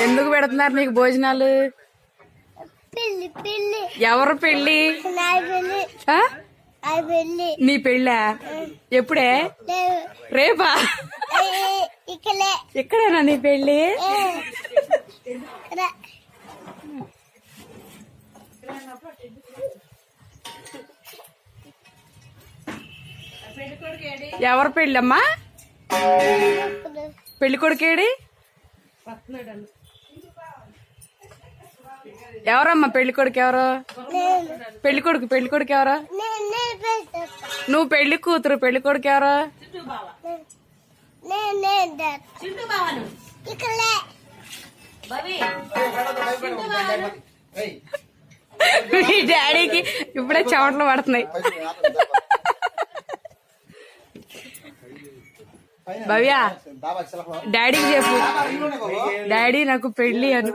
ఎందుకు పెడుతున్నారు నీకు భోజనాలు? ఎవరు పెళ్లి? నీ పెళ్ళా? ఎప్పుడే? రేపా? ఇక్కడేనా నీ పెళ్లి? ఎవరు పెళ్ళమ్మా? పెళ్లి కొడుకేడి? ఎవరమ్మా పెళ్లి కొడుకు? ఎవరు పెళ్లి కొడుకు ఎవరు? నువ్వు పెళ్లి కూతురు. పెళ్లి కొడుకు ఎవరు? మీ డాడీకి ఇప్పుడే చెమటలు పడుతున్నాయి. భవ్య డాడీకి చెప్పు, డాడీ నాకు పెళ్లి అని.